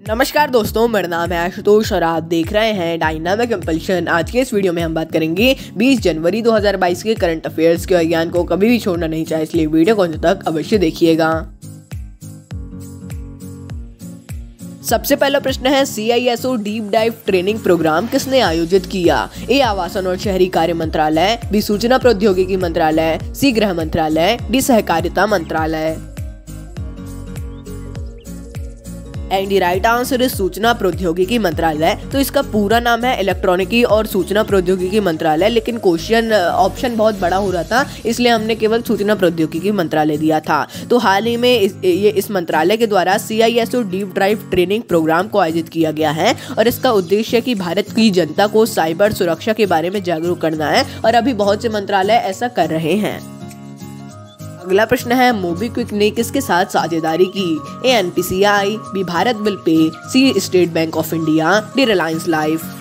नमस्कार दोस्तों, मेरा नाम है आशुतोष और आप देख रहे हैं डायनामिक इम्पल्शन। आज के इस वीडियो में हम बात करेंगे 20 जनवरी 2022 के करंट अफेयर्स के। ज्ञान को कभी भी छोड़ना नहीं चाहिए, इसलिए वीडियो को अंत तक अवश्य देखिएगा। सबसे पहला प्रश्न है, CISO deep dive training programme किसने आयोजित किया? ए आवासन और शहरी कार्य मंत्रालय, बी सूचना प्रौद्योगिकी मंत्रालय, सी गृह मंत्रालय, डी सहकारिता मंत्रालय। And the right answer is सूचना प्रौद्योगिकी मंत्रालय। तो इसका पूरा नाम है इलेक्ट्रॉनिकी और सूचना प्रौद्योगिकी मंत्रालय, लेकिन क्वेश्चन ऑप्शन बहुत बड़ा हो रहा था, इसलिए हमने केवल सूचना प्रौद्योगिकी मंत्रालय दिया था। तो हाल ही में इस मंत्रालय के द्वारा CISO deep dive training programme को आयोजित किया गया है और इसका उद्देश्य कि भारत की जनता को साइबर सुरक्षा के बारे में जागरूक करना है और अभी बहुत से मंत्रालय ऐसा कर रहे हैं। अगला प्रश्न है, मोबीक्विक ने किसके साथ साझेदारी की? A NPCI, B Bharat bill pay, C State Bank of India, D Reliance Life.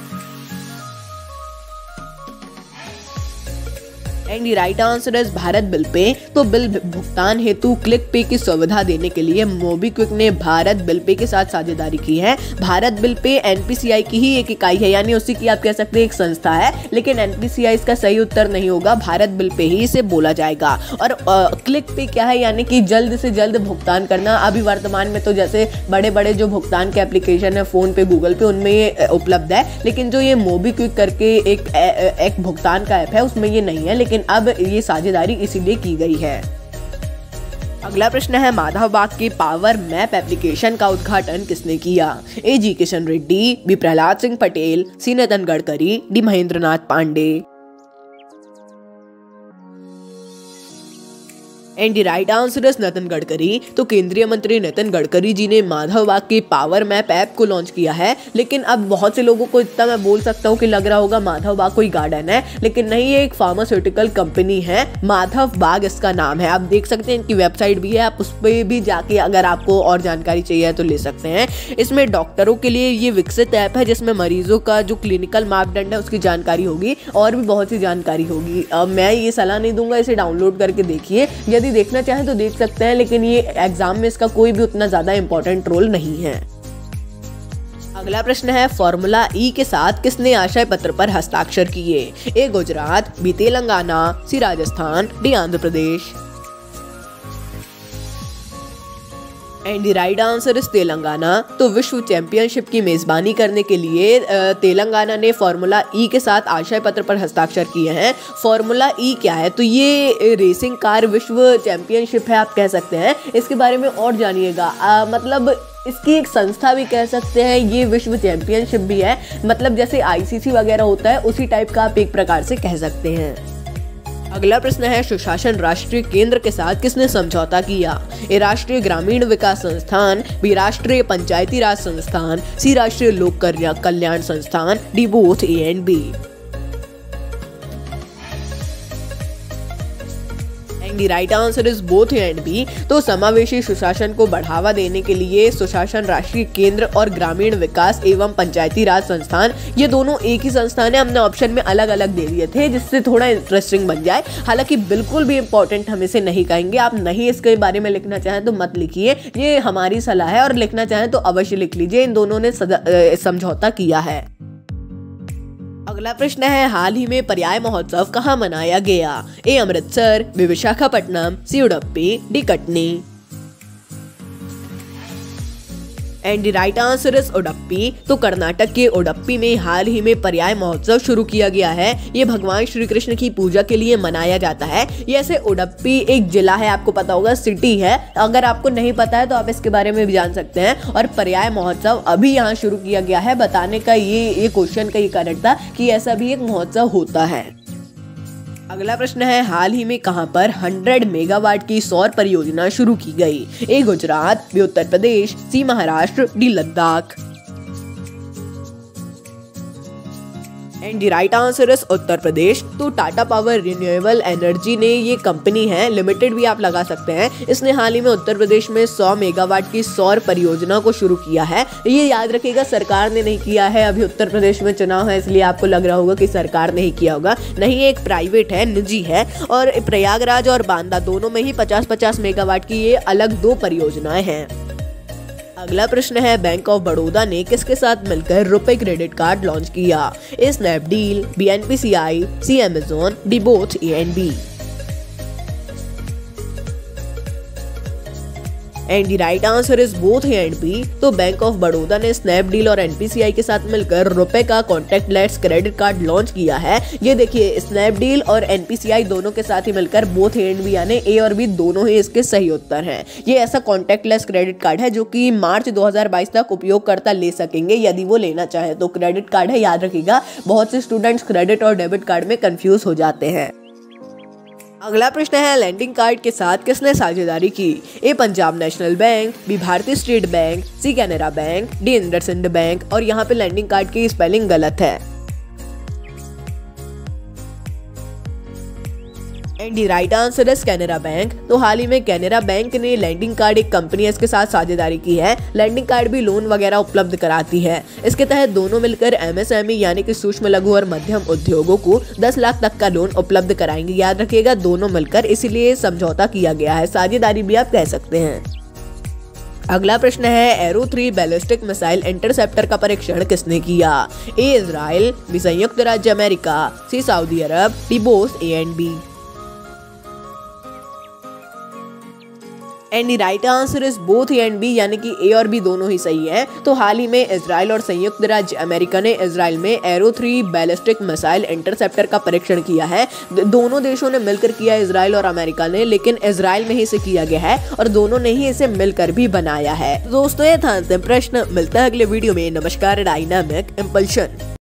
And the right answer is Bharat bill pay. तो बिल भुगतान हेतु क्लिक पे की सुविधा देने के लिए मोबीक्विक ने भारत बिल पे के साथ साझेदारी की है। भारत बिल पे NPCI की ही एक इकाई है, यानी उसी की आप कह सकते हैं एक संस्था है, लेकिन NPCI इसका सही उत्तर नहीं होगा, भारत बिल पे ही इसे बोला जाएगा। और क्लिक पे क्या है, यानी कि जल्द से जल्द भुगतान करना। अभी वर्तमान में तो जैसे बड़े बड़े जो भुगतान के एप्लीकेशन है फोन पे, गूगल पे, उनमें ये उपलब्ध है, लेकिन जो ये मोबीक्विक करके एक भुगतान का ऐप है उसमें ये नहीं है, लेकिन अब ये साझेदारी इसीलिए की गई है। अगला प्रश्न है, माधव बाग के पावर मैप एप्लीकेशन का उद्घाटन किसने किया? A G Kishan Reddy, B Prahlad Singh Patel, C Nitin Gadkari, D Mahendra Nath Pandey. And the right answer is Nitin Gadkari. तो केंद्रीय मंत्री नितिन गडकरी जी ने माधव बाग के पावर मैप ऐप को लॉन्च किया है, लेकिन अब बहुत से लोगों को इतना मैं बोल सकता हूँ कि लग रहा होगा माधव बाग कोई गार्डन है, लेकिन नहीं, ये एक फार्मास्यूटिकल कंपनी है, माधव बाग इसका नाम है। आप देख सकते हैं इनकी वेबसाइट भी है, आप उस पर भी जाके अगर आपको और जानकारी चाहिए तो ले सकते हैं। इसमें डॉक्टरों के लिए ये विकसित ऐप है जिसमें मरीजों का जो क्लिनिकल मापदंड है उसकी जानकारी होगी और भी बहुत सी जानकारी होगी। मैं ये सलाह नहीं दूंगा इसे डाउनलोड करके देखिए, यदि देखना चाहें तो देख सकते हैं, लेकिन ये एग्जाम में इसका कोई भी उतना ज्यादा इंपॉर्टेंट रोल नहीं है। अगला प्रश्न है, फॉर्मूला ई के साथ किसने आशय पत्र पर हस्ताक्षर किए? A Gujarat, B Telangana, C Rajasthan, D Andhra Pradesh. And the right answer is Telangana. तो विश्व चैंपियनशिप की मेजबानी करने के लिए तेलंगाना ने फॉर्मूला ई के साथ आशय पत्र पर हस्ताक्षर किए हैं। फॉर्मूला ई क्या है? तो ये रेसिंग कार विश्व चैंपियनशिप है, आप कह सकते हैं। इसके बारे में और जानिएगा, मतलब इसकी एक संस्था भी कह सकते हैं, ये विश्व चैंपियनशिप भी है, मतलब जैसे ICC वगैरह होता है उसी टाइप का आप एक प्रकार से कह सकते हैं। अगला प्रश्न है, सुशासन राष्ट्रीय केंद्र के साथ किसने समझौता किया? ए राष्ट्रीय ग्रामीण विकास संस्थान, बी राष्ट्रीय पंचायती राज संस्थान, सी राष्ट्रीय लोक कल्याण संस्थान, D both A and B. The right answer is both A and B. तो समावेशी सुशासन को बढ़ावा देने के लिए सुशासन राष्ट्रीय केंद्र और ग्रामीण विकास एवं पंचायती राज संस्थान, ये दोनों एक ही संस्थान है। हमने ऑप्शन में अलग अलग दे दिए थे जिससे थोड़ा इंटरेस्टिंग बन जाए, हालांकि बिल्कुल भी इंपॉर्टेंट हम इसे नहीं कहेंगे। आप नहीं इसके बारे में लिखना चाहें तो मत लिखिए, ये हमारी सलाह है, और लिखना चाहें तो अवश्य लिख लीजिए। इन दोनों ने समझौता किया है। अगला प्रश्न है, हाल ही में पर्याय महोत्सव कहाँ मनाया गया? A Amritsar, B Visakhapatnam, C Udupi, D Katni. And the right answer is Udupi. तो कर्नाटक के उडुपी में हाल ही में पर्याय महोत्सव शुरू किया गया है। ये भगवान श्री कृष्ण की पूजा के लिए मनाया जाता है। ये ऐसे उडुपी एक जिला है, आपको पता होगा, सिटी है। अगर आपको नहीं पता है तो आप इसके बारे में भी जान सकते हैं। और पर्याय महोत्सव अभी यहाँ शुरू किया गया है। बताने का ये क्वेश्चन का ये कारण था कि ऐसा भी एक महोत्सव होता है। अगला प्रश्न है, हाल ही में कहां पर 100 मेगावाट की सौर परियोजना शुरू की गई? A Gujarat, B Uttar Pradesh, C Maharashtra, D Ladakh. And the right answer is Uttar Pradesh. तो टाटा पावर रिन्यूएबल एनर्जी ने, ये कंपनी है, लिमिटेड भी आप लगा सकते हैं, इसने हाल ही में उत्तर प्रदेश में 100 मेगावाट की सौर परियोजना को शुरू किया है। ये याद रखिएगा, सरकार ने नहीं किया है। अभी उत्तर प्रदेश में चुनाव है इसलिए आपको लग रहा होगा कि सरकार ने ही किया होगा, नहीं, ये एक प्राइवेट है, निजी है। और प्रयागराज और बांदा दोनों में ही 50-50 मेगावाट की ये अलग दो परियोजनाएं हैं। अगला प्रश्न है, बैंक ऑफ बड़ौदा ने किसके साथ मिलकर रुपए क्रेडिट कार्ड लॉन्च किया? A Snapdeal, B NPCI, C Amazon, D both A and B. And the right answer is both A and B. तो बैंक ऑफ बड़ौदा ने स्नैपडील और एनपीसीआई के साथ मिलकर रुपए का कॉन्टैक्टलेस क्रेडिट कार्ड लॉन्च किया है। ये देखिए, स्नैपडील और एनपीसीआई दोनों के साथ ही मिलकर बोथ ए एंड बी यानी ए और बी दोनों ही इसके सही उत्तर हैं। ये ऐसा कॉन्टैक्टलेस क्रेडिट कार्ड है जो कि मार्च 2022 तक उपयोगकर्ता ले सकेंगे यदि वो लेना चाहे तो। क्रेडिट कार्ड है, याद रखिएगा, बहुत से स्टूडेंट्स क्रेडिट और डेबिट कार्ड में कंफ्यूज हो जाते हैं। अगला प्रश्न है, लैंडिंग कार्ड के साथ किसने साझेदारी की? A Punjab national bank, B Bharatiya state bank, C Canara bank, D IndusInd bank. और यहाँ पे लैंडिंग कार्ड की स्पेलिंग गलत है। एंड द राइट आंसर है कैनरा बैंक। तो हाल ही में कैनरा बैंक ने लैंडिंग कार्ड एक कंपनी इसके साथ साझेदारी की है। लैंडिंग कार्ड भी लोन वगैरह उपलब्ध कराती है। इसके तहत दोनों मिलकर एमएसएमई यानी कि सूक्ष्म लघु और मध्यम उद्योगों को 10 लाख तक का लोन उपलब्ध कराएंगे। याद रखिएगा, दोनों मिलकर, इसीलिए समझौता किया गया है, साझेदारी भी आप कह सकते हैं। अगला प्रश्न है, एरो 3 बैलिस्टिक मिसाइल इंटरसेप्टर का परीक्षण किसने किया? ए इजराइल, बी संयुक्त राज्य अमेरिका, सी सऊदी अरब, D both A and B. And the right answer is both A and B यानी कि ए और बी दोनों ही सही है। तो हाल ही में इजराइल और संयुक्त राज्य अमेरिका ने इजराइल में एरो 3 बैलिस्टिक मिसाइल इंटरसेप्टर का परीक्षण किया है। दोनों देशों ने मिलकर किया, इजराइल और अमेरिका ने, लेकिन इजराइल में ही इसे किया गया है और दोनों ने ही इसे मिलकर भी बनाया है। दोस्तों, ये था अंतिम प्रश्न। मिलता है अगले वीडियो में। नमस्कार। Dynamic impulsion.